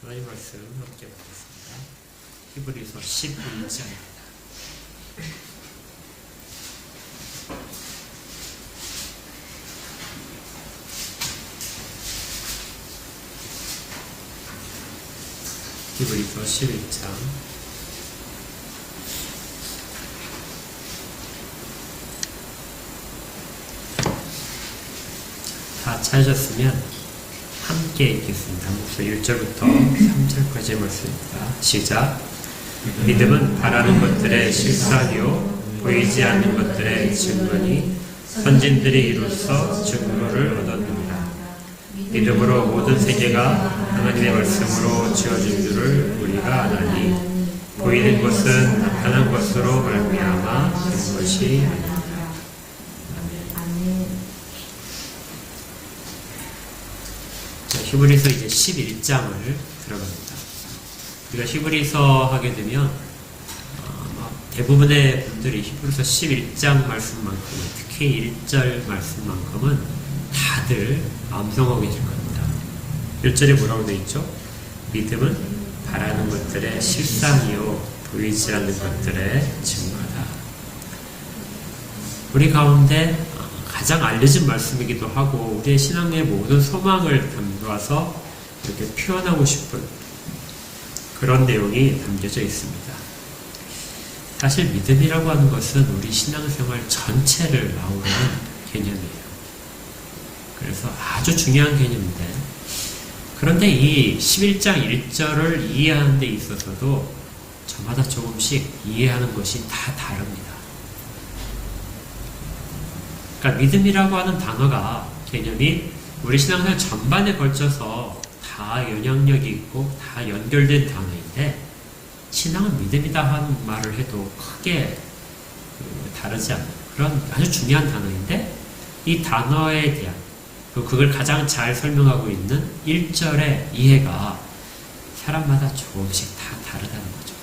하나님 말씀 함께 보겠습니다. 히브리서 11장입니다. 히브리서 11장 다 찾으셨으면 함께 읽겠습니다. 목소리 1절부터 3절까지 말씀입니다. 시작. 믿음은 바라는 것들의 실상이요 보이지 않는 것들의 증거니 선진들이 이로써 증거를 얻었느니라. 믿음으로 모든 세계가 하나님의 말씀으로 지어진 줄을 우리가 아나니 보이는 것은 나타난 것으로 말미암아 된 것이 아니라. 히브리서 이제 11장을 들어갑니다. 우리가 히브리서 하게 되면 대부분의 분들이 히브리서 11장 말씀만큼은, 특히 1절 말씀만큼은 다들 암송하고 계실 겁니다. 1절에 뭐라고 되어 있죠? 믿음은 바라는 것들의 실상이요 보이지 않는 것들의 증거다. 우리 가운데 가장 알려진 말씀이기도 하고 우리의 신앙의 모든 소망을 담아서 이렇게 표현하고 싶은 그런 내용이 담겨져 있습니다. 사실 믿음이라고 하는 것은 우리 신앙생활 전체를 아우르는 개념이에요. 그래서 아주 중요한 개념인데, 그런데 이 11장 1절을 이해하는 데 있어서도 저마다 조금씩 이해하는 것이 다 다릅니다. 그러니까 믿음이라고 하는 단어가, 개념이 우리 신앙생활 전반에 걸쳐서 다 영향력이 있고 다 연결된 단어인데, 신앙은 믿음이다 하는 말을 해도 크게 다르지 않는 그런 아주 중요한 단어인데, 이 단어에 대한 그걸 가장 잘 설명하고 있는 1절의 이해가 사람마다 조금씩 다 다르다는 거죠.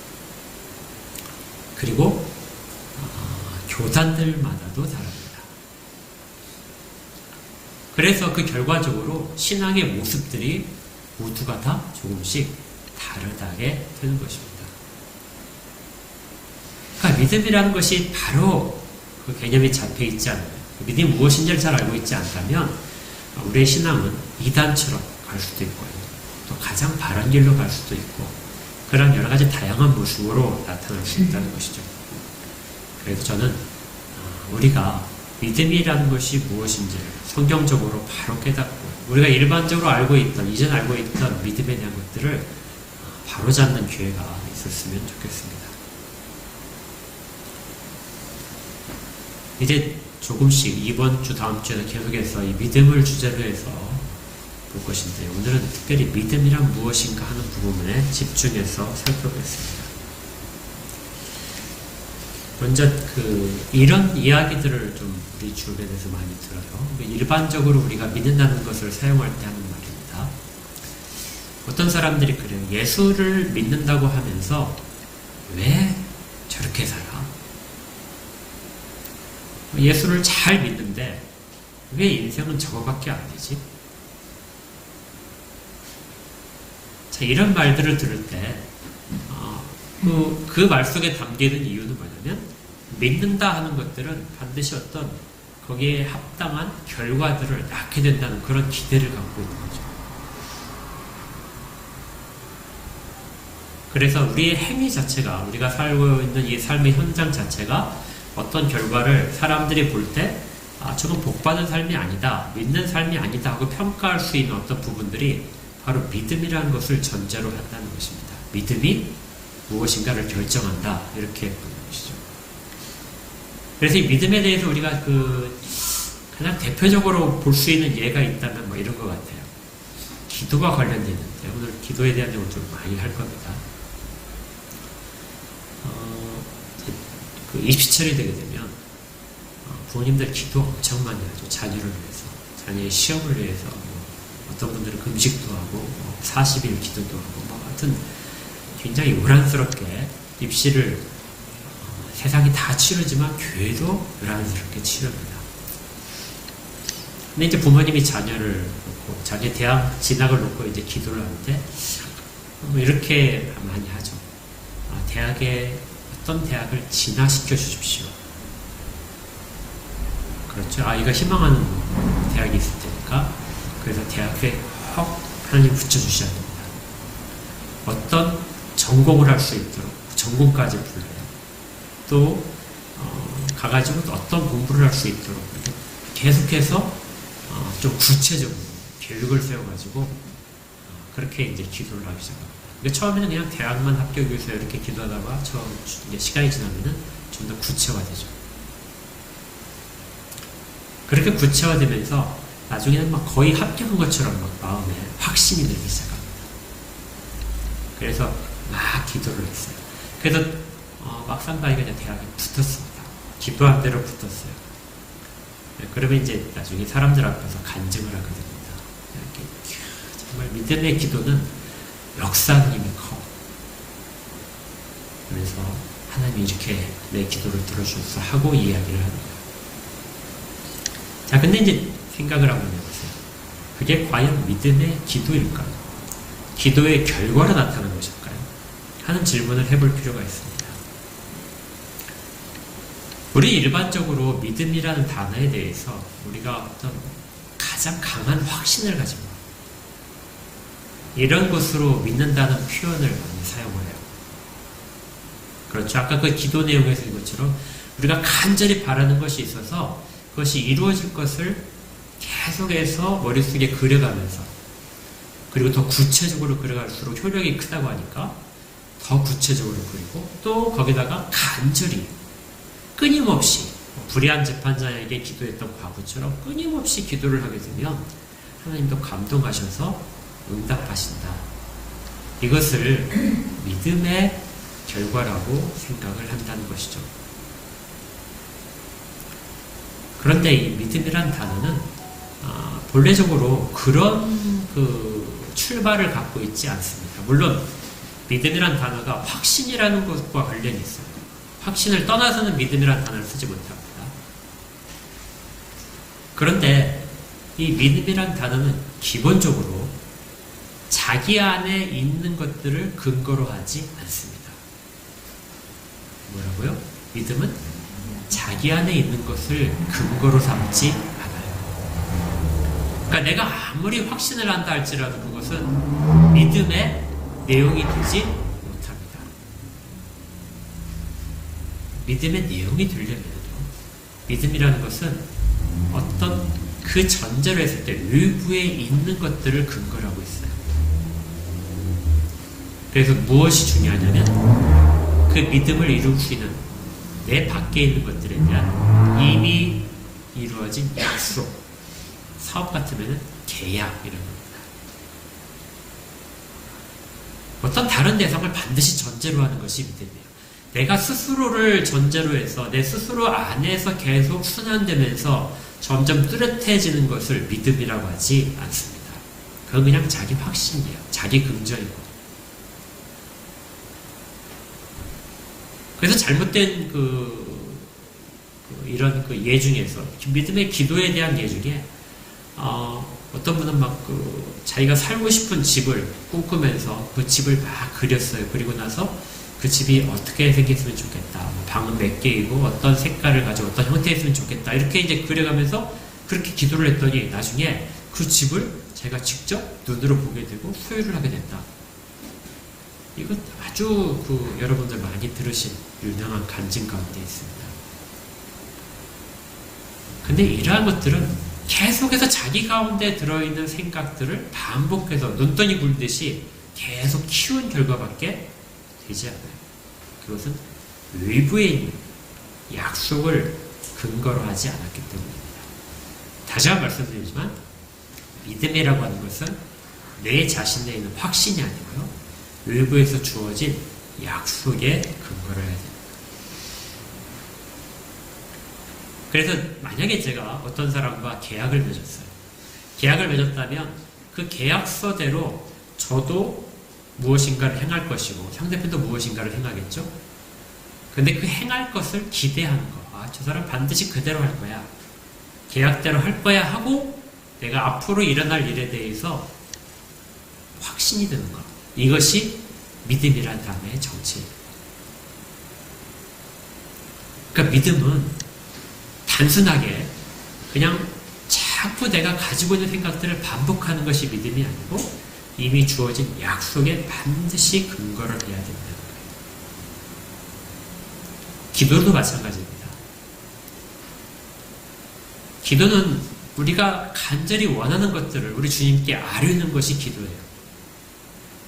그리고 교단들마다도 다릅니다. 그래서 그 결과적으로 신앙의 모습들이 모두가 다 조금씩 다르다게 되는 것입니다. 그러니까 믿음이라는 것이 바로 그 개념이 잡혀 있지 않아요. 믿음이 무엇인지를 잘 알고 있지 않다면 우리의 신앙은 이단처럼 갈 수도 있고요. 또 가장 바른 길로 갈 수도 있고, 그런 여러 가지 다양한 모습으로 나타날 수 있다는 것이죠. 그래서 저는 우리가 믿음이라는 것이 무엇인지를 성경적으로 바로 깨닫고, 우리가 일반적으로 알고 있던, 이전 알고 있던 믿음에 대한 것들을 바로 잡는 기회가 있었으면 좋겠습니다. 이제 조금씩 이번 주, 다음 주에도 계속해서 이 믿음을 주제로 해서 볼 것인데, 오늘은 특별히 믿음이란 무엇인가 하는 부분에 집중해서 살펴보겠습니다. 먼저 이런 이야기들을 좀 우리 주변에서 많이 들어요. 일반적으로 우리가 믿는다는 것을 사용할 때 하는 말입니다. 어떤 사람들이 그래요. 예수를 믿는다고 하면서 왜 저렇게 살아? 예수를 잘 믿는데 왜 인생은 저거밖에 안 되지? 자, 이런 말들을 들을 때 그 말 속에 담기는 이유는 뭐냐면, 믿는다 하는 것들은 반드시 어떤 거기에 합당한 결과들을 낳게 된다는 그런 기대를 갖고 있는 거죠. 그래서 우리의 행위 자체가, 우리가 살고 있는 이 삶의 현장 자체가 어떤 결과를 사람들이 볼 때 저건 복받은 삶이 아니다, 믿는 삶이 아니다 하고 평가할 수 있는 어떤 부분들이 바로 믿음이라는 것을 전제로 한다는 것입니다. 믿음이 무엇인가를 결정한다, 이렇게 보는 것이죠. 그래서 이 믿음에 대해서 우리가 가장 대표적으로 볼 수 있는 예가 있다면 뭐 이런 것 같아요. 기도가 관련되는데, 오늘 기도에 대한 내용을 좀 많이 할 겁니다. 27일이 되게 되면 부모님들 기도 엄청 많이 하죠. 자녀를 위해서, 자녀의 시험을 위해서, 어떤 분들은 금식도 하고 40일 기도도 하고, 하여튼 굉장히 요란스럽게 입시를 세상이 다 치르지만 교회도 요란스럽게 치릅니다. 근데 이제 부모님이 자녀를 놓고, 자녀 대학 진학을 놓고 이제 기도를 하는데 이렇게 많이 하죠. 어떤 대학을 진화시켜 주십시오. 그렇죠. 이거 희망하는 대학이 있을 테니까. 그래서 대학에 하나님 붙여주셔야 됩니다. 어떤 전공을 할 수 있도록 전공까지 불러요. 또 가가지고 또 어떤 공부를 할 수 있도록 계속해서 좀 구체적으로 계획을 세워가지고 그렇게 이제 기도를 하기 시작합니다. 그러니까 처음에는 그냥 대학만 합격을 위해서 이렇게 기도하다가 이제 시간이 지나면은 좀 더 구체화되죠. 그렇게 구체화되면서 나중에는 막 거의 합격한 것처럼 막 마음에 확신이 들기 시작합니다. 그래서 막 기도를 했어요. 그래서 막상 가니까 대학에 붙었습니다. 기도한 대로 붙었어요. 그러면 이제 나중에 사람들 앞에서 간증을 하게 됩니다. 이렇게 정말 믿음의 기도는 역사하는 힘이 커. 그래서 하나님이 이렇게 내 기도를 들어주셔서 하고 이야기를 합니다. 자, 근데 이제 생각을 한번 해보세요. 그게 과연 믿음의 기도일까요? 기도의 결과로 나타나는 것일까요? 하는 질문을 해볼 필요가 있습니다. 우리 일반적으로 믿음이라는 단어에 대해서 우리가 어떤 가장 강한 확신을 가지고 이런 것으로 믿는다는 표현을 많이 사용을 해요. 그렇죠. 아까 그 기도 내용에서 인 것처럼 우리가 간절히 바라는 것이 있어서 그것이 이루어질 것을 계속해서 머릿속에 그려가면서 그리고 더 구체적으로 그려갈수록 효력이 크다고 하니까 더 구체적으로 그리고 또 거기다가 간절히 끊임없이 불의한 재판자에게 기도했던 과부처럼 끊임없이 기도를 하게 되면 하나님도 감동하셔서 응답하신다. 이것을 믿음의 결과라고 생각을 한다는 것이죠. 그런데 이 믿음이란 단어는 본래적으로 그런 출발을 갖고 있지 않습니다. 물론 믿음이란 단어가 확신이라는 것과 관련이 있어요. 확신을 떠나서는 믿음이란 단어를 쓰지 못합니다. 그런데 이 믿음이란 단어는 기본적으로 자기 안에 있는 것들을 근거로 하지 않습니다. 뭐라고요? 믿음은 자기 안에 있는 것을 근거로 삼지 않아요. 그러니까 내가 아무리 확신을 한다 할지라도 그것은 믿음의 내용이 되지 못합니다. 믿음의 내용이 되려면요, 믿음이라는 것은 어떤 그 전제로 했을 때 외부에 있는 것들을 근거로 하고 있어요. 그래서 무엇이 중요하냐면 그 믿음을 이룰 수 있는 내 밖에 있는 것들에 대한 이미 이루어진 약속, 사업 같으면 계약 이런 겁니다. 어떤 다른 대상을 반드시 전제로 하는 것이 믿음이에요. 내가 스스로를 전제로 해서 내 스스로 안에서 계속 순환되면서 점점 뚜렷해지는 것을 믿음이라고 하지 않습니다. 그건 그냥 자기 확신이에요. 자기 긍정이고. 그래서 잘못된 이런 예 중에서 믿음의 기도에 대한 예 중에 어떤 분은 막 자기가 살고 싶은 집을 꿈꾸면서 그 집을 막 그렸어요. 그리고 나서 그 집이 어떻게 생겼으면 좋겠다. 방은 몇 개이고 어떤 색깔을 가지고 어떤 형태였으면 좋겠다. 이렇게 이제 그려가면서 그렇게 기도를 했더니 나중에 그 집을 제가 직접 눈으로 보게 되고 소유를 하게 됐다. 이거 아주 여러분들 많이 들으신 유명한 간증 가운데 있습니다. 근데 이러한 것들은 계속해서 자기 가운데 들어있는 생각들을 반복해서 눈덩이 굴듯이 계속 키운 결과밖에 되지 않아요. 그것은 외부에 있는 약속을 근거로 하지 않았기 때문입니다. 다시 한번 말씀드리지만 믿음이라고 하는 것은 내 자신에 있는 확신이 아니고요. 외부에서 주어진 약속에 근거를 해야 됩니다. 그래서 만약에 제가 어떤 사람과 계약을 맺었어요. 계약을 맺었다면 그 계약서대로 저도 무엇인가를 행할 것이고 상대편도 무엇인가를 행하겠죠. 근데 그 행할 것을 기대하는 거. 저 사람 반드시 그대로 할 거야. 계약대로 할 거야 하고 내가 앞으로 일어날 일에 대해서 확신이 드는 거. 이것이 믿음이란 단어의 정체예요. 그러니까 믿음은 단순하게 그냥 자꾸 내가 가지고 있는 생각들을 반복하는 것이 믿음이 아니고 이미 주어진 약속에 반드시 근거를 해야 된다는 거예요. 기도도 마찬가지입니다. 기도는 우리가 간절히 원하는 것들을 우리 주님께 아뢰는 것이 기도예요.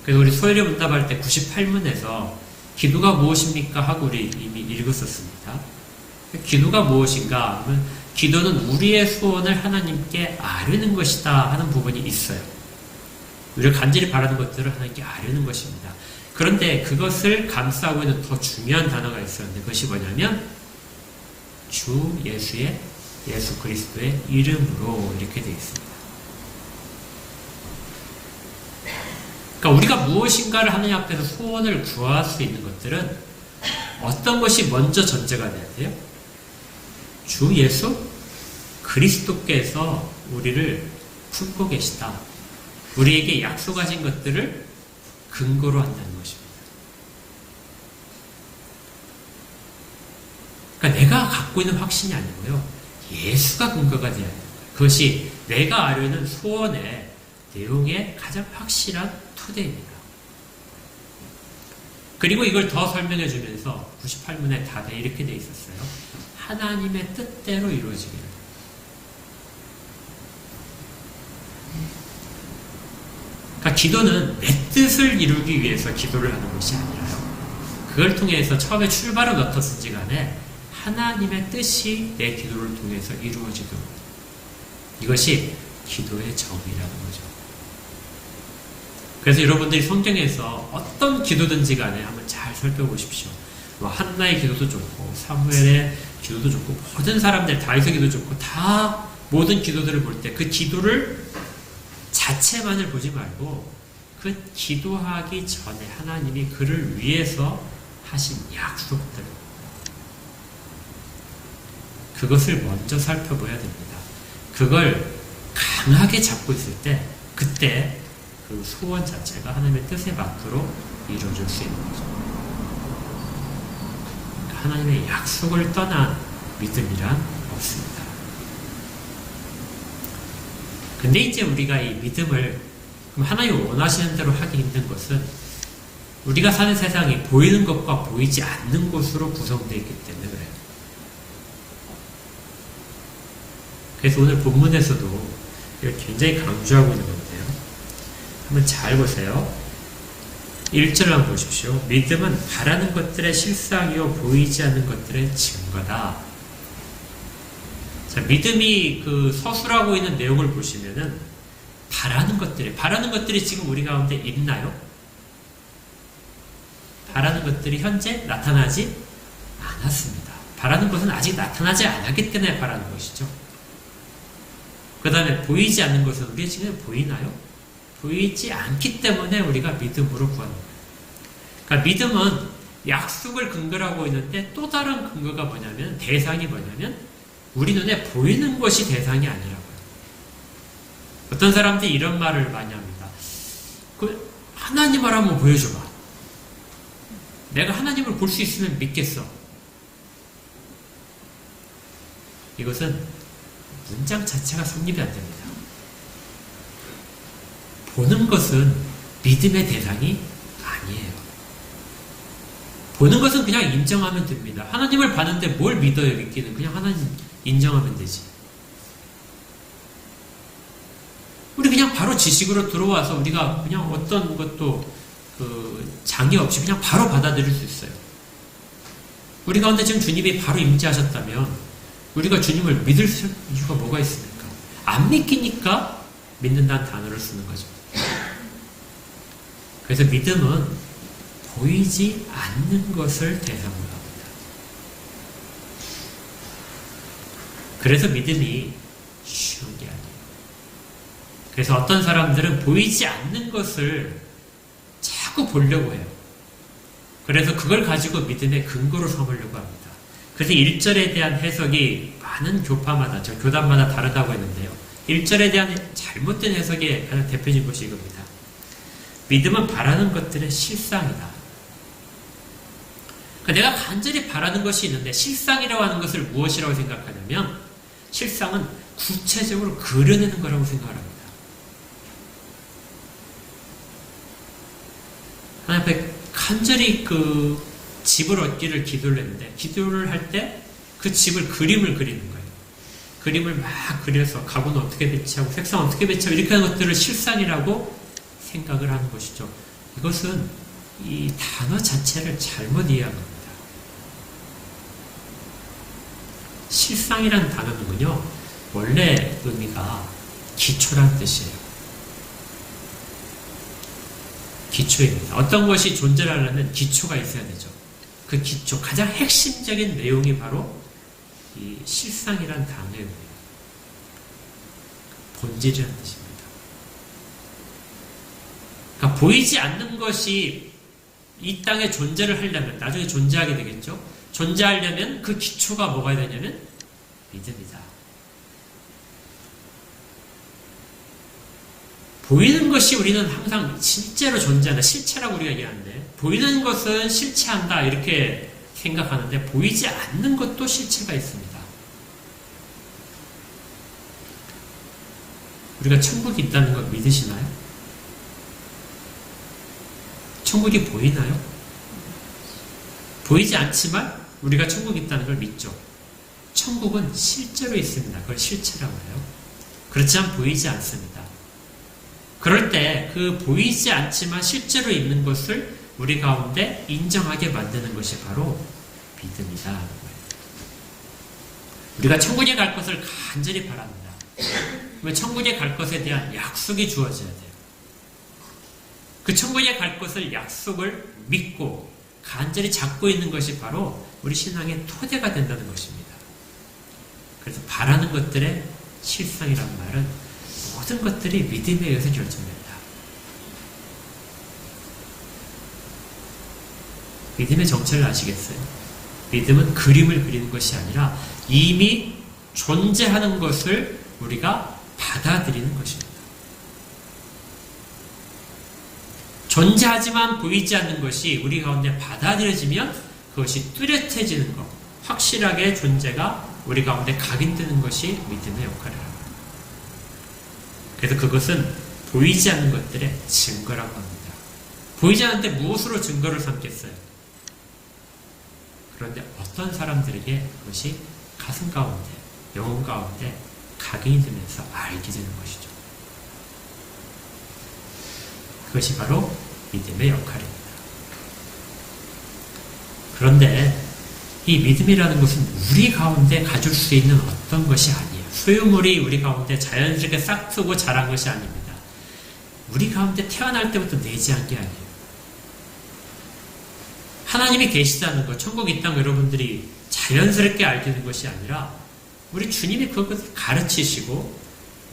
그래서 우리 소요리 문답할 때 98문에서 기도가 무엇입니까? 하고 우리 이미 읽었었습니다. 기도가 무엇인가 하면 기도는 우리의 소원을 하나님께 아뢰는 것이다 하는 부분이 있어요. 우리가 간절히 바라는 것들을 하나님께 아뢰는 것입니다. 그런데 그것을 감싸고 있는 더 중요한 단어가 있었는데 그것이 뭐냐면 주 예수 그리스도의 이름으로 이렇게 되어 있습니다. 그러니까 우리가 무엇인가를 하나님 앞에서 소원을 구할 수 있는 것들은 어떤 것이 먼저 전제가 돼야 돼요? 주 예수 그리스도께서 우리를 품고 계시다. 우리에게 약속하신 것들을 근거로 한다는 것입니다. 그러니까 내가 갖고 있는 확신이 아니고요. 예수가 근거가 되어야 돼요. 그것이 내가 아뢰는 소원의 내용의 가장 확실한 토대입니다. 그리고 이걸 더 설명해 주면서 98문의 답에 이렇게 되어 있었어요. 하나님의 뜻대로 이루어지기를. 그러니까 기도는 내 뜻을 이루기 위해서 기도를 하는 것이 아니라요. 그걸 통해서 처음에 출발을 어떻든지 간에 하나님의 뜻이 내 기도를 통해서 이루어지도록. 이것이 기도의 정의라는 거죠. 그래서 여러분들이 성경에서 어떤 기도든지 간에 한번 잘 살펴보십시오. 한나의 기도도 좋고 사무엘의 기도도 좋고 모든 사람들 다윗의 기도 좋고 다 모든 기도들을 볼 때 그 기도를 자체만을 보지 말고 그 기도하기 전에 하나님이 그를 위해서 하신 약속들 그것을 먼저 살펴봐야 됩니다. 그걸 강하게 잡고 있을 때 그때 그 소원 자체가 하나님의 뜻에 맞도록 이루어질 수 있는 거죠. 하나님의 약속을 떠난 믿음이란 없습니다. 근데 이제 우리가 이 믿음을 하나님이 원하시는 대로 하기 힘든 것은 우리가 사는 세상이 보이는 것과 보이지 않는 것으로 구성되어 있기 때문에 그래요. 그래서 오늘 본문에서도 이걸 굉장히 강조하고 있는 건데요. 한번 잘 보세요. 1절을 한번 보십시오. 믿음은 바라는 것들의 실상이요 보이지 않는 것들의 증거다. 자, 믿음이 그 서술하고 있는 내용을 보시면은 바라는 것들이 지금 우리 가운데 있나요? 바라는 것들이 현재 나타나지 않았습니다. 바라는 것은 아직 나타나지 않았기 때문에 바라는 것이죠. 그 다음에 보이지 않는 것은 우리 지금 보이나요? 보이지 않기 때문에 우리가 믿음으로 구하는 거예요. 그러니까 믿음은 약속을 근거로 하고 있는데 또 다른 근거가 뭐냐면 대상이 뭐냐면 우리 눈에 보이는 것이 대상이 아니라고요. 어떤 사람들이 이런 말을 많이 합니다. 그 하나님을 한번 보여줘봐. 내가 하나님을 볼 수 있으면 믿겠어. 이것은 문장 자체가 성립이 안 됩니다. 보는 것은 믿음의 대상이 아니에요. 보는 것은 그냥 인정하면 됩니다. 하나님을 봤는데 뭘 믿어요, 믿기는. 그냥 하나님 인정하면 되지. 우리 그냥 바로 지식으로 들어와서 우리가 그냥 어떤 것도 장애 없이 그냥 바로 받아들일 수 있어요. 우리 가운데 지금 주님이 바로 임재하셨다면 우리가 주님을 믿을 이유가 뭐가 있습니까? 안 믿기니까 믿는다는 단어를 쓰는 거죠. 그래서 믿음은 보이지 않는 것을 대상으로 합니다. 그래서 믿음이 쉬운 게 아니에요. 그래서 어떤 사람들은 보이지 않는 것을 자꾸 보려고 해요. 그래서 그걸 가지고 믿음의 근거로 삼으려고 합니다. 그래서 1절에 대한 해석이 많은 교파마다, 교단마다 다르다고 했는데요. 1절에 대한 잘못된 해석의 가장 대표적인 것이 이겁니다. 믿음은 바라는 것들의 실상이다. 그러니까 내가 간절히 바라는 것이 있는데 실상이라고 하는 것을 무엇이라고 생각하냐면 실상은 구체적으로 그려내는 거라고 생각을 합니다. 하나님 앞에 간절히 그 집을 얻기를 기도를 했는데 기도를 할 때 그 집을 그림을 그리는 거예요. 그림을 막 그려서 가구는 어떻게 배치하고 색상 어떻게 배치하고 이렇게 하는 것들을 실상이라고 생각을 하는 것이죠. 이것은 이 단어 자체를 잘못 이해한 겁니다. 실상이라는 단어는요, 원래 의미가 기초란 뜻이에요. 기초입니다. 어떤 것이 존재를 하려면 기초가 있어야 되죠. 그 기초, 가장 핵심적인 내용이 바로 이 실상이란 단어예요. 본질이라는 뜻입니다. 그러니까 보이지 않는 것이 이 땅에 존재를 하려면, 나중에 존재하게 되겠죠. 존재하려면 그 기초가 뭐가 되냐면 믿음이다. 보이는 것이 우리는 항상 실제로 존재한다. 실체라고 우리가 얘기하는데 보이는 것은 실체한다 이렇게 생각하는데 보이지 않는 것도 실체가 있습니다. 우리가 천국이 있다는 걸 믿으시나요? 천국이 보이나요? 보이지 않지만 우리가 천국이 있다는 걸 믿죠. 천국은 실제로 있습니다. 그걸 실체라고 해요. 그렇지만 보이지 않습니다. 그럴 때 그 보이지 않지만 실제로 있는 것을 우리 가운데 인정하게 만드는 것이 바로 믿음이다. 우리가 천국에 갈 것을 간절히 바랍니다. 그러면 천국에 갈 것에 대한 약속이 주어져야 돼요. 그 천국에 갈 것을 약속을 믿고 간절히 잡고 있는 것이 바로 우리 신앙의 토대가 된다는 것입니다. 그래서 바라는 것들의 실상이란 말은 모든 것들이 믿음에 의해서 결정된다. 믿음의 정체를 아시겠어요? 믿음은 그림을 그리는 것이 아니라 이미 존재하는 것을 우리가 받아들이는 것입니다. 존재하지만 보이지 않는 것이 우리 가운데 받아들여지면 그것이 뚜렷해지는 것, 확실하게 존재가 우리 가운데 각인되는 것이 믿음의 역할을 합니다. 그래서 그것은 보이지 않는 것들의 증거라고 합니다. 보이지 않는데 무엇으로 증거를 삼겠어요? 그런데 어떤 사람들에게 그것이 가슴 가운데, 영혼 가운데 각인이 되면서 알게 되는 것이죠. 그것이 바로 믿음의 역할입니다. 그런데 이 믿음이라는 것은 우리 가운데 가질 수 있는 어떤 것이 아니에요. 소유물이 우리 가운데 자연스럽게 싹트고 자란 것이 아닙니다. 우리 가운데 태어날 때부터 내재한 게 아니에요. 하나님이 계시다는 것, 천국 이 땅 여러분들이 자연스럽게 알게 된 것이 아니라 우리 주님이 그것을 가르치시고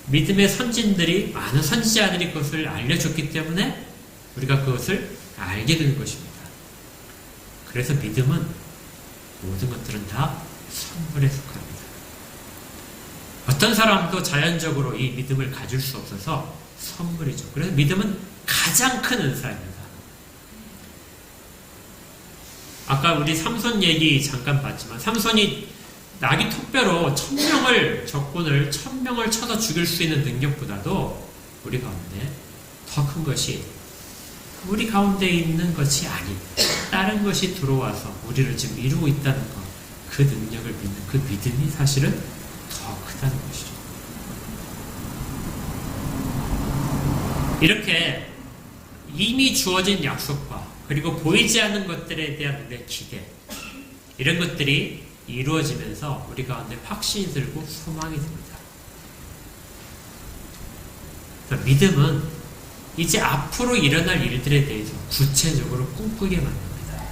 믿음의 선진들이, 많은 선지자들이 그것을 알려줬기 때문에 우리가 그것을 알게 되는 것입니다. 그래서 믿음은 모든 것들은 다 선물에 속합니다. 어떤 사람도 자연적으로 이 믿음을 가질 수 없어서 선물이죠. 그래서 믿음은 가장 큰 은사입니다. 아까 우리 삼손 얘기 잠깐 봤지만 삼손이 나귀 턱뼈로 1000명을 적군을 1000명을 쳐서 죽일 수 있는 능력보다도 우리 가운데 더 큰 것이 우리 가운데 있는 것이 아닌 다른 것이 들어와서 우리를 지금 이루고 있다는 것, 그 능력을 믿는 그 믿음이 사실은 더 크다는 것이죠. 이렇게 이미 주어진 약속과 그리고 보이지 않는 것들에 대한 우리의 기대, 이런 것들이 이루어지면서 우리 가운데 확신이 들고 소망이 듭니다. 믿음은 이제 앞으로 일어날 일들에 대해서 구체적으로 꿈꾸게 만듭니다.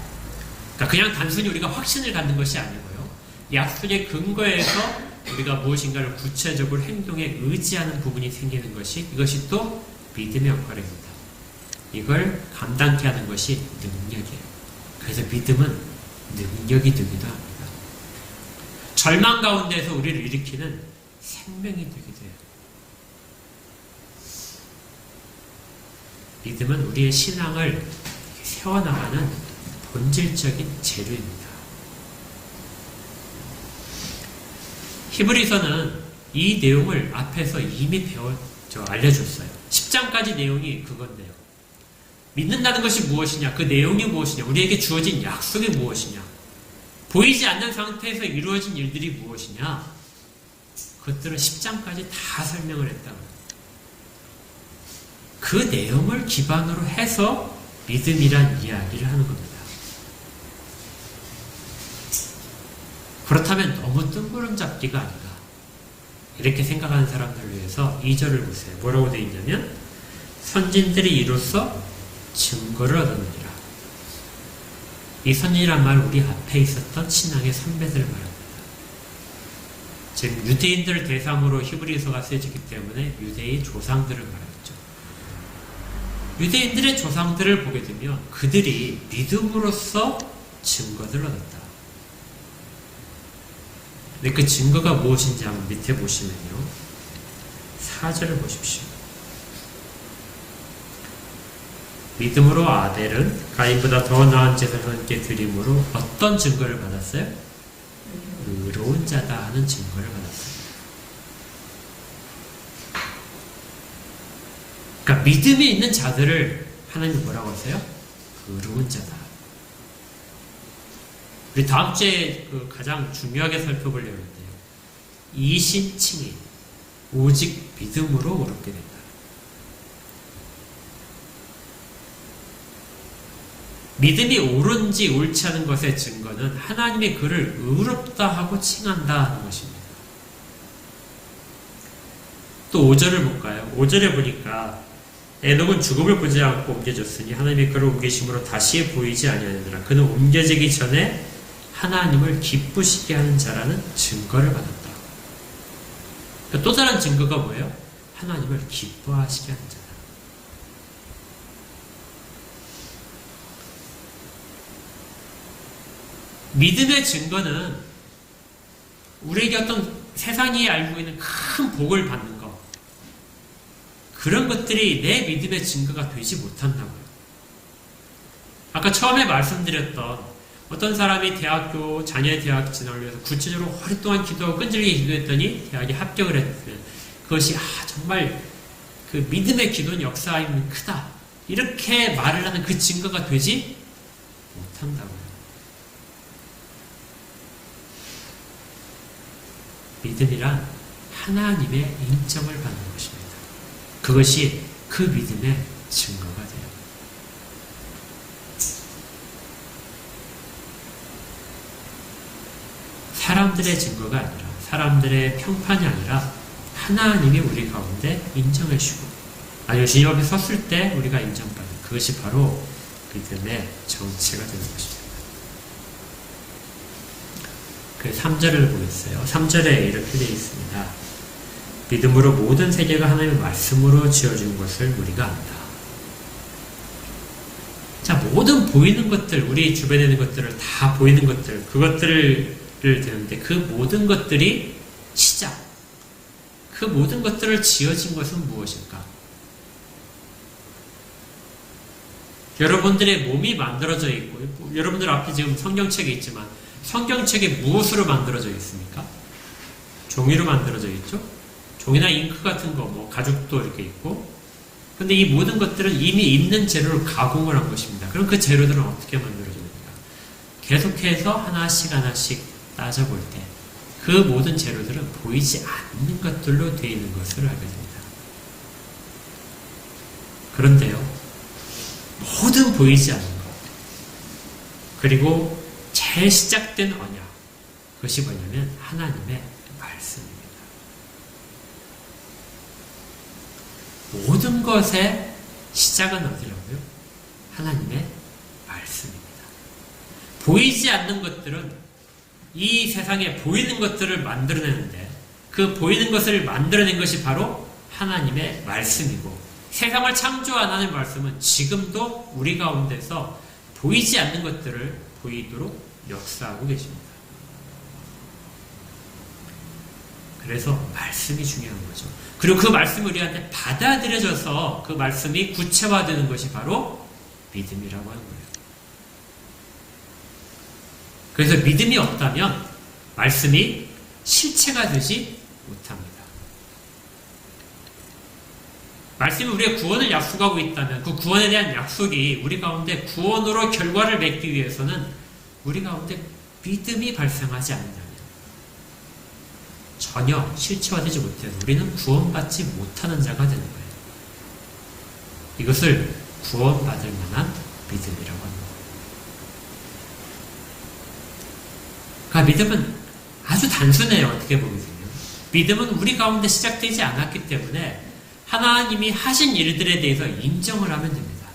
그러니까 그냥 단순히 우리가 확신을 갖는 것이 아니고요. 약속의 근거에서 우리가 무엇인가를 구체적으로 행동에 의지하는 부분이 생기는 것이, 이것이 또 믿음의 역할입니다. 이걸 감당케 하는 것이 능력이에요. 그래서 믿음은 능력이 되기도 합니다. 절망 가운데서 우리를 일으키는 생명이 되기도 해요. 믿음은 우리의 신앙을 세워나가는 본질적인 재료입니다. 히브리서는 이 내용을 앞에서 이미 알려줬어요. 10장까지 내용이 그건데요. 믿는다는 것이 무엇이냐? 그 내용이 무엇이냐? 우리에게 주어진 약속이 무엇이냐? 보이지 않는 상태에서 이루어진 일들이 무엇이냐? 그것들은 10장까지 다 설명을 했다고. 그 내용을 기반으로 해서 믿음이란 이야기를 하는 겁니다. 그렇다면 너무 뜬구름 잡기가 아닌가. 이렇게 생각하는 사람들을 위해서 2절을 보세요. 뭐라고 되어 있냐면 선진들이 이로써 증거를 얻었느니라. 이 선진이란 말 우리 앞에 있었던 신앙의 선배들을 말합니다. 즉 유대인들을 대상으로 히브리서가 쓰여지기 때문에 유대인 조상들을 말하죠. 유대인들의 조상들을 보게 되면 그들이 믿음으로써 증거들을 얻었다. 근데 그 증거가 무엇인지 한번 밑에 보시면요. 4절을 보십시오. 믿음으로 아벨은 가인보다 더 나은 제사를 하나님께 드림으로 어떤 증거를 받았어요? 의로운 자다 하는 증거를 받았어요. 그러니까 믿음이 있는 자들을 하나님이 뭐라고 하세요? 의로운 자다. 우리 다음 주에 가장 중요하게 살펴볼 내용인데요. 이신칭의 오직 믿음으로 옳게 된다. 믿음이 옳은지 옳지 않은 것의 증거는 하나님이 그를 의롭다 하고 칭한다 하는 것입니다. 또 5절을 볼까요? 5절에 보니까 에녹은 죽음을 보지 않고 옮겨졌으니 하나님이 그를 옮기심으로 다시 보이지 아니하느니라. 그는 옮겨지기 전에 하나님을 기쁘시게 하는 자라는 증거를 받았다. 그러니까 또 다른 증거가 뭐예요? 하나님을 기뻐하시게 하는 자다. 믿음의 증거는 우리에게 어떤 세상이 알고 있는 큰 복을 받는 것, 그런 것들이 내 믿음의 증거가 되지 못한다고요. 아까 처음에 말씀드렸던 어떤 사람이 자녀의 대학 진학을 위해서 구체적으로 오랫동안 기도하고 끈질기게 기도했더니 대학에 합격을 했으면 그것이 정말 그 믿음의 기도는 역사임이 크다. 이렇게 말을 하는 그 증거가 되지 못한다고요. 믿음이란 하나님의 인정을 받는 것입니다. 그것이 그 믿음의 증거가 돼요. 사람들의 증거가 아니라, 사람들의 평판이 아니라 하나님이 우리 가운데 인정해 주고, 아니면 주님 앞에 섰을 때 우리가 인정받는 그것이 바로 믿음의 정체가 되는 것입니다. 그 3절을 보겠어요. 3절에 이렇게 되어 있습니다. 믿음으로 모든 세계가 하나님의 말씀으로 지어진 것을 우리가 안다. 자, 모든 보이는 것들, 우리 주변에 있는 것들을 다 보이는 것들, 그것들을 되는데 그 모든 것들이 시작, 그 모든 것들을 지어진 것은 무엇일까? 여러분들의 몸이 만들어져 있고, 여러분들 앞에 지금 성경책이 있지만 성경책이 무엇으로 만들어져 있습니까? 종이로 만들어져 있죠? 종이나 잉크 같은 거, 가죽도 이렇게 있고. 근데 이 모든 것들은 이미 있는 재료를 가공을 한 것입니다. 그럼 그 재료들은 어떻게 만들어집니까? 계속해서 하나씩 따져볼 때 그 모든 재료들은 보이지 않는 것들로 되어 있는 것을 알게 됩니다. 그런데요, 모든 보이지 않는 것, 그리고 제일 시작된 언약, 그것이 뭐냐면 하나님의 말씀입니다. 모든 것의 시작은 어디라고요? 하나님의 말씀입니다. 보이지 않는 것들은 이 세상에 보이는 것들을 만들어내는데, 그 보이는 것을 만들어낸 것이 바로 하나님의 말씀이고, 세상을 창조한 하나님의 말씀은 지금도 우리 가운데서 보이지 않는 것들을 보이도록 역사하고 계십니다. 그래서 말씀이 중요한 거죠. 그리고 그 말씀이 우리한테 받아들여져서 그 말씀이 구체화되는 것이 바로 믿음이라고 하는 거예요. 그래서 믿음이 없다면 말씀이 실체가 되지 못합니다. 말씀이 우리의 구원을 약속하고 있다면 그 구원에 대한 약속이 우리 가운데 구원으로 결과를 맺기 위해서는 우리 가운데 믿음이 발생하지 않는다면 전혀 실체화되지 못해서 우리는 구원받지 못하는 자가 되는 거예요. 이것을 구원받을 만한 믿음이라고 합니다. 그러니까 믿음은 아주 단순해요. 어떻게 보면요. 믿음은 우리 가운데 시작되지 않았기 때문에 하나님이 하신 일들에 대해서 인정을 하면 됩니다.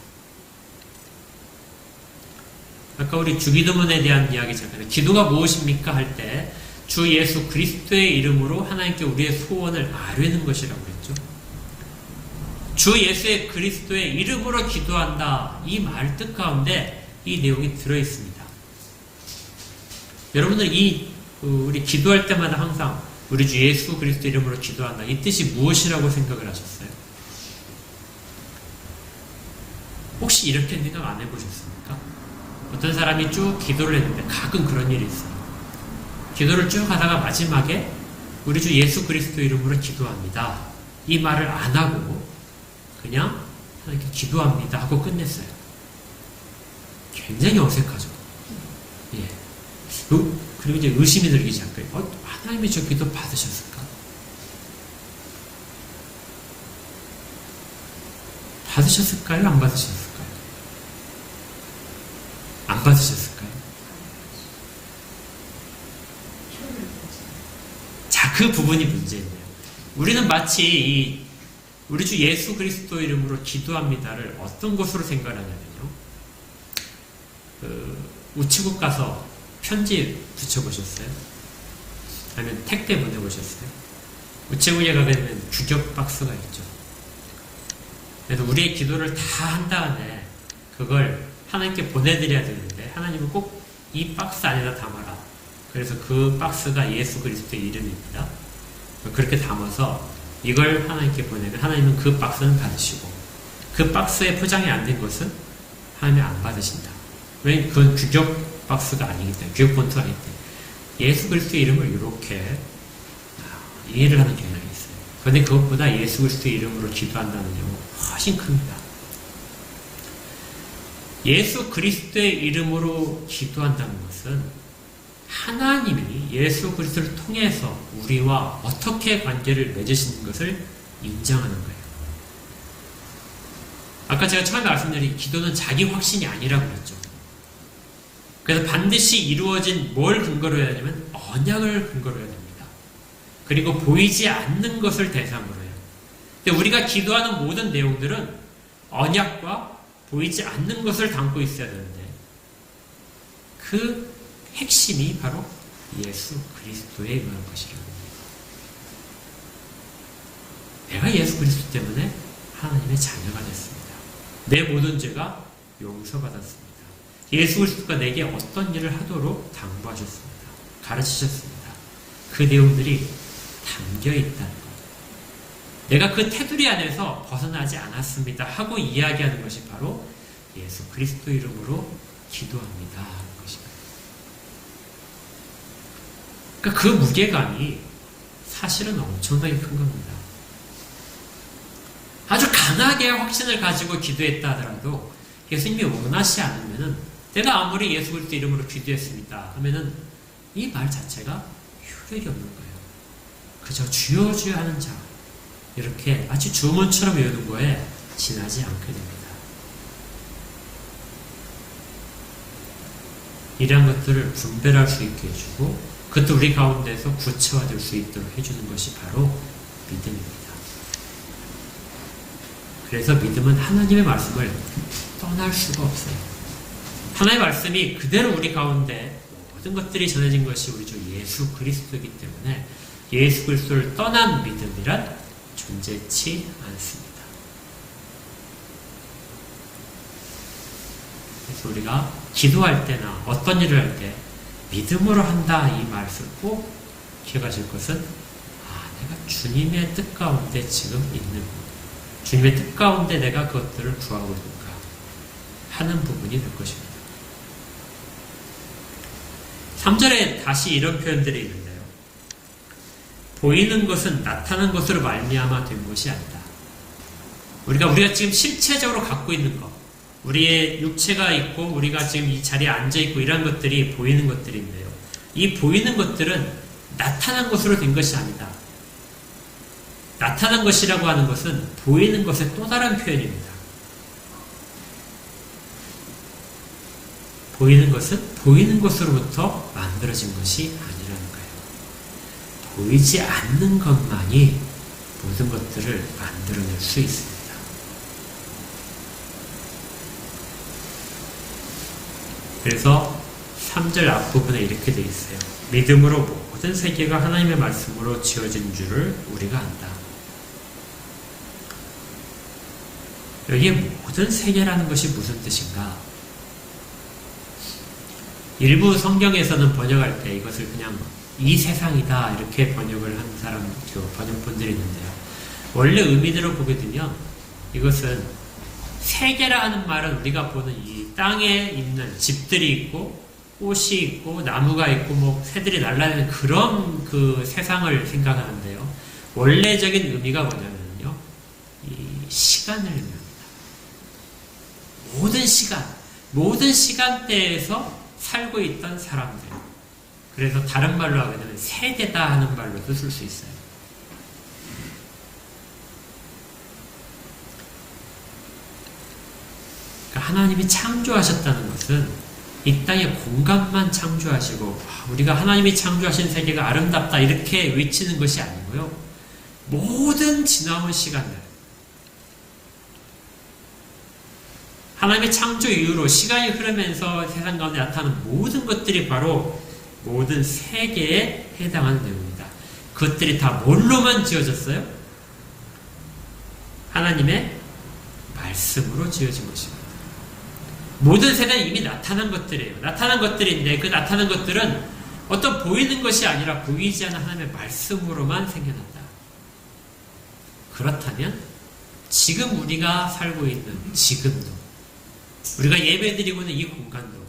아까 우리 주기도문에 대한 이야기 잠깐, 기도가 무엇입니까? 할 때 주 예수 그리스도의 이름으로 하나님께 우리의 소원을 아뢰는 것이라고 했죠. 주 예수의 그리스도의 이름으로 기도한다. 이 말 뜻 가운데 이 내용이 들어있습니다. 여러분들 우리 기도할 때마다 항상 우리 주 예수 그리스도 이름으로 기도한다. 이 뜻이 무엇이라고 생각을 하셨어요? 혹시 이렇게 생각 안 해보셨습니까? 어떤 사람이 쭉 기도를 했는데 가끔 그런 일이 있어요. 기도를 쭉 하다가 마지막에 우리 주 예수 그리스도 이름으로 기도합니다. 이 말을 안 하고 그냥 이렇게 기도합니다 하고 끝냈어요. 굉장히 어색하죠. 예. 그리고 이제 의심이 들기 시작해요. 하나님이 저 기도 받으셨을까? 받으셨을까요? 안 받으셨을까요? 안 받으셨을까요? 자, 그 부분이 문제예요. 우리는 마치 우리 주 예수 그리스도 이름으로 기도합니다를 어떤 것으로 생각하냐면요. 우체국 가서 편지 붙여보셨어요? 아니면 택배 보내보셨어요? 우체국에 가게 되면 규격 박스가 있죠. 그래서 우리의 기도를 다 한 다음에 그걸 하나님께 보내드려야 되는데 하나님은 꼭 이 박스 안에다 담아라. 그래서 그 박스가 예수 그리스도의 이름입니다. 그렇게 담아서 이걸 하나님께 보내면 하나님은 그 박스는 받으시고 그 박스에 포장이 안 된 것은 하나님이 안 받으신다. 왜? 그건 규격 박스가 아니기 때문에, 규격 본토가 아니기 때문에 예수 그리스도의 이름을 이렇게 이해를 하는 경향이 있어요. 그런데 그것보다 예수 그리스도의 이름으로 기도한다는 경우 훨씬 큽니다. 예수 그리스도의 이름으로 기도한다는 것은 하나님이 예수 그리스도를 통해서 우리와 어떻게 관계를 맺으시는 것을 인정하는 거예요. 아까 제가 처음에 말씀드린 기도는 자기 확신이 아니라고 했죠. 그래서 반드시 이루어진 뭘 근거로 해야 되냐면 언약을 근거로 해야 됩니다. 그리고 보이지 않는 것을 대상으로 해요. 근데 우리가 기도하는 모든 내용들은 언약과 보이지 않는 것을 담고 있어야 되는데 그 핵심이 바로 예수 그리스도에 의한 것이라고 합니다. 내가 예수 그리스도 때문에 하나님의 자녀가 됐습니다. 내 모든 죄가 용서받았습니다. 예수 그리스도가 내게 어떤 일을 하도록 당부하셨습니다. 가르치셨습니다. 그 내용들이 담겨 있다는 것. 내가 그 테두리 안에서 벗어나지 않았습니다 하고 이야기하는 것이 바로 예수 그리스도 이름으로 기도합니다 하는 것입니다. 그러니까 그 무게감이 사실은 엄청나게 큰 겁니다. 아주 강하게 확신을 가지고 기도했다 하더라도 예수님이 원하시지 않으면은 내가 아무리 예수 그리스도 이름으로 기도했습니다 하면은 이 말 자체가 효력이 없는 거예요. 그저 주여 주여 하는 자 이렇게 마치 주문처럼 외우는 거에 지나지 않게 됩니다. 이러한 것들을 분별할 수 있게 해주고 그것도 우리 가운데서 구체화될 수 있도록 해주는 것이 바로 믿음입니다. 그래서 믿음은 하나님의 말씀을 떠날 수가 없어요. 하나님의 말씀이 그대로 우리 가운데 모든 것들이 전해진 것이 우리 주 예수 그리스도이기 때문에 예수 그리스도를 떠난 믿음이란 존재치 않습니다. 그래서 우리가 기도할 때나 어떤 일을 할 때 믿음으로 한다 이 말씀 꼭 기억하실 것은 내가 주님의 뜻 가운데 지금 있는가? 주님의 뜻 가운데 내가 그것들을 구하고 있는가? 하는 부분이 될 것입니다. 3절에 다시 이런 표현들이 있는데요. 보이는 것은 나타난 것으로 말미암아 된 것이 아니다. 우리가 지금 실체적으로 갖고 있는 것, 우리의 육체가 있고 우리가 지금 이 자리에 앉아 있고 이런 것들이 보이는 것들인데요. 이 보이는 것들은 나타난 것으로 된 것이 아니다. 나타난 것이라고 하는 것은 보이는 것의 또 다른 표현입니다. 보이는 것은 보이는 것으로부터 만들어진 것이 아니라는 거예요. 보이지 않는 것만이 모든 것들을 만들어낼 수 있습니다. 그래서 3절 앞부분에 이렇게 되어 있어요. 믿음으로 모든 세계가 하나님의 말씀으로 지어진 줄을 우리가 안다. 여기에 모든 세계라는 것이 무슨 뜻인가? 일부 성경에서는 번역할 때 이것을 그냥 이 세상이다 이렇게 번역을 한 사람, 번역본들이 있는데요. 원래 의미대로 보게 되면 이것은 세계라 하는 말은 우리가 보는 이 땅에 있는 집들이 있고 꽃이 있고 나무가 있고 뭐 새들이 날아다니는 그런 그 세상을 생각하는데요. 원래적인 의미가 뭐냐면요. 이 시간을 의미합니다. 모든 시간대에서 살고 있던 사람들. 그래서 다른 말로 하게 되면 세대다 하는 말로도 쓸 수 있어요. 하나님이 창조하셨다는 것은 이 땅의 공간만 창조하시고 우리가 하나님이 창조하신 세계가 아름답다 이렇게 외치는 것이 아니고요. 모든 지나온 시간들 하나님의 창조 이후로 시간이 흐르면서 세상 가운데 나타나는 모든 것들이 바로 모든 세계에 해당하는 내용입니다. 그것들이 다 뭘로만 지어졌어요? 하나님의 말씀으로 지어진 것입니다. 모든 세대는 이미 나타난 것들이에요. 나타난 것들인데 그 나타난 것들은 어떤 보이는 것이 아니라 보이지 않는 하나님의 말씀으로만 생겨났다. 그렇다면 지금 우리가 살고 있는 지금도 우리가 예배드리고 있는 이 공간도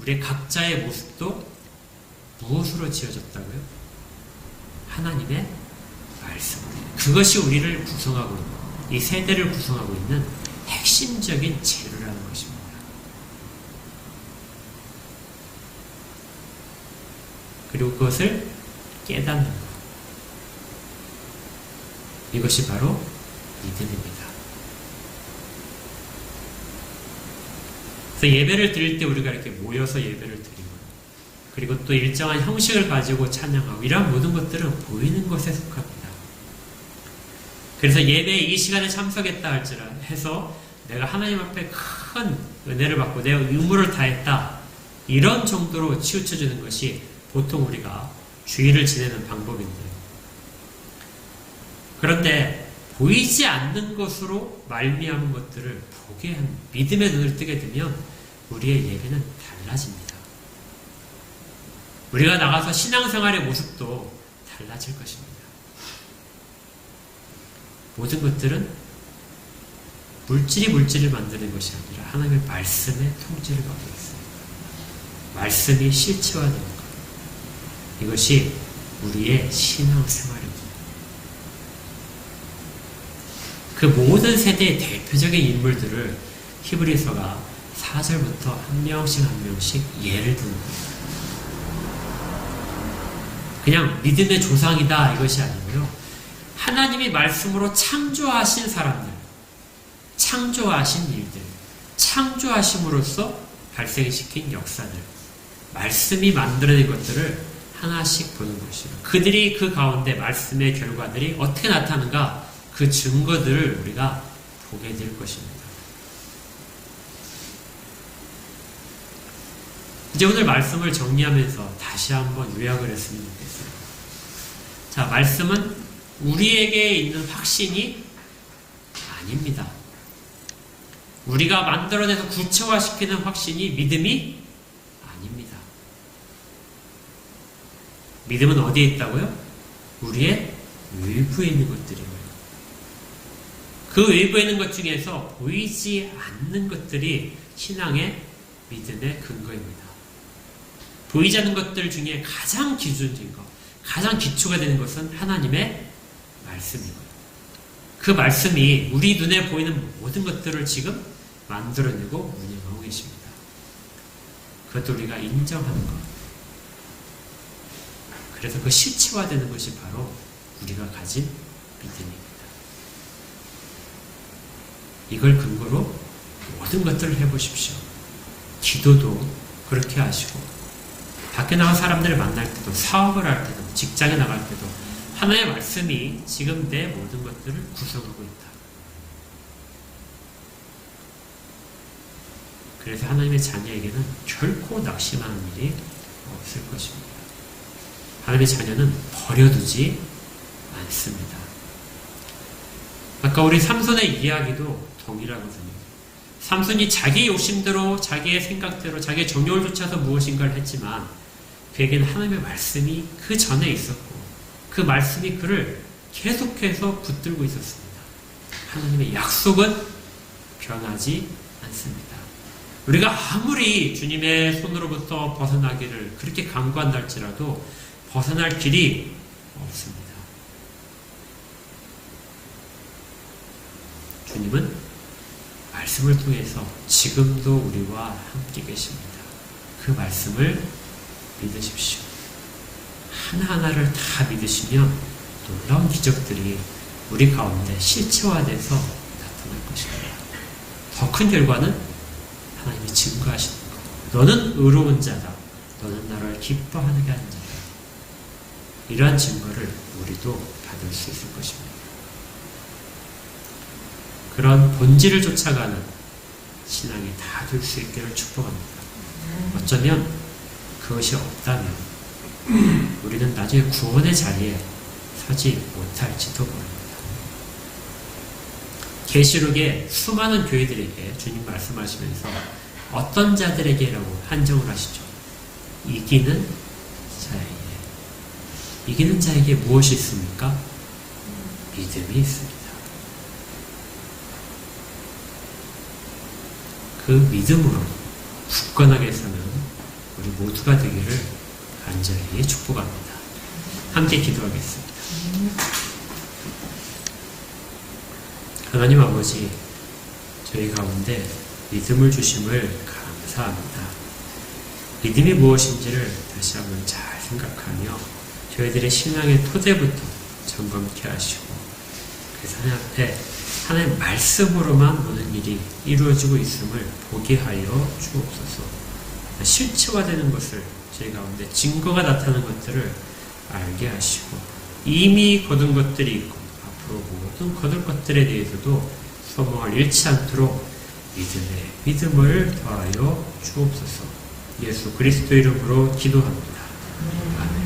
우리의 각자의 모습도 무엇으로 지어졌다고요? 하나님의 말씀으로. 그것이 우리를 구성하고 있는 이 세대를 구성하고 있는 핵심적인 재료라는 것입니다. 그리고 그것을 깨닫는 것. 이것이 바로 믿음입니다. 그래서 예배를 드릴 때 우리가 이렇게 모여서 예배를 드리고 그리고 또 일정한 형식을 가지고 찬양하고 이러한 모든 것들은 보이는 것에 속합니다. 그래서 예배에 이 시간에 참석했다 할지라 해서 내가 하나님 앞에 큰 은혜를 받고 내 의무를 다했다 이런 정도로 치우쳐지는 것이 보통 우리가 주일을 지내는 방법인데 그런데 보이지 않는 것으로 말미암은 것들을 보게 한 믿음의 눈을 뜨게 되면 우리의 예배는 달라집니다. 우리가 나가서 신앙생활의 모습도 달라질 것입니다. 모든 것들은 물질을 만드는 것이 아니라 하나님의 말씀의 통제를 받고 있습니다. 말씀이 실체화되는 것. 이것이 우리의 신앙생활입니다. 그 모든 세대의 대표적인 인물들을 히브리서가 4절부터 한 명씩 예를 드는 겁니다. 그냥 믿음의 조상이다 이것이 아니고요. 하나님이 말씀으로 창조하신 사람들, 창조하신 일들, 창조하심으로써 발생시킨 역사들, 말씀이 만들어낸 것들을 하나씩 보는 것이에요. 그들이 그 가운데 말씀의 결과들이 어떻게 나타나는가 그 증거들을 우리가 보게 될 것입니다. 이제 오늘 말씀을 정리하면서 다시 한번 요약을 했으면 좋겠어요. 자, 말씀은 우리에게 있는 확신이 아닙니다. 우리가 만들어내서 구체화시키는 확신이 믿음이 아닙니다. 믿음은 어디에 있다고요? 우리의 외부에 있는 것들이고요. 그 외부에 있는 것 중에서 보이지 않는 것들이 신앙의 믿음의 근거입니다. 보이지 않는 것들 중에 가장 기준적인 것, 가장 기초가 되는 것은 하나님의 말씀이고요. 그 말씀이 우리 눈에 보이는 모든 것들을 지금 만들어내고 운영하고 계십니다. 그것도 우리가 인정하는 것. 그래서 그 실체화되는 것이 바로 우리가 가진 믿음입니다. 이걸 근거로 모든 것들을 해보십시오. 기도도 그렇게 하시고, 밖에 나가 사람들을 만날 때도, 사업을 할 때도, 직장에 나갈 때도 하나님의 말씀이 지금 내 모든 것들을 구성하고 있다. 그래서 하나님의 자녀에게는 결코 낙심하는 일이 없을 것입니다. 하나님의 자녀는 버려두지 않습니다. 아까 우리 삼손의 이야기도 동일하거든요. 삼손이 자기 욕심대로, 자기의 생각대로, 자기의 정욕을 쫓아서 무엇인가를 했지만 그에게는 하나님의 말씀이 그 전에 있었고 그 말씀이 그를 계속해서 붙들고 있었습니다. 하나님의 약속은 변하지 않습니다. 우리가 아무리 주님의 손으로부터 벗어나기를 그렇게 간구한다 할지라도 벗어날 길이 없습니다. 주님은 말씀을 통해서 지금도 우리와 함께 계십니다. 그 말씀을 믿으십시오. 하나하나를 다 믿으시면 놀라운 기적들이 우리 가운데 실체화돼서 나타날 것입니다. 더 큰 결과는 하나님이 증거하시는 것. 너는 의로운 자다. 너는 나를 기뻐하게 하는 자다. 이러한 증거를 우리도 받을 수 있을 것입니다. 그런 본질을 쫓아가는 신앙이 다 될 수 있기를 축복합니다. 어쩌면 그것이 없다면 우리는 나중에 구원의 자리에 서지 못할지도 모릅니다. 계시록의 수많은 교회들에게 주님 말씀하시면서 어떤 자들에게라고 한정을 하시죠. 이기는 자에게. 이기는 자에게 무엇이 있습니까? 믿음이 있습니다. 그 믿음으로 굳건하게 사는 우리 모두가 되기를 간절히 축복합니다. 함께 기도하겠습니다. 하나님 아버지, 저희 가운데 믿음을 주심을 감사합니다. 믿음이 무엇인지를 다시 한번 잘 생각하며 저희들의 신앙의 토대부터 점검케 하시고, 그래서 하나님 앞에 하나님의 말씀으로만 모든 일이 이루어지고 있음을 보게 하여 주옵소서. 실체화되는 것을 저희 가운데 증거가 나타나는 것들을 알게 하시고, 이미 거둔 것들이 있고 앞으로 모든 거둘 것들에 대해서도 소망을 잃지 않도록 믿음을 더하여 주옵소서. 예수 그리스도 이름으로 기도합니다. 아멘.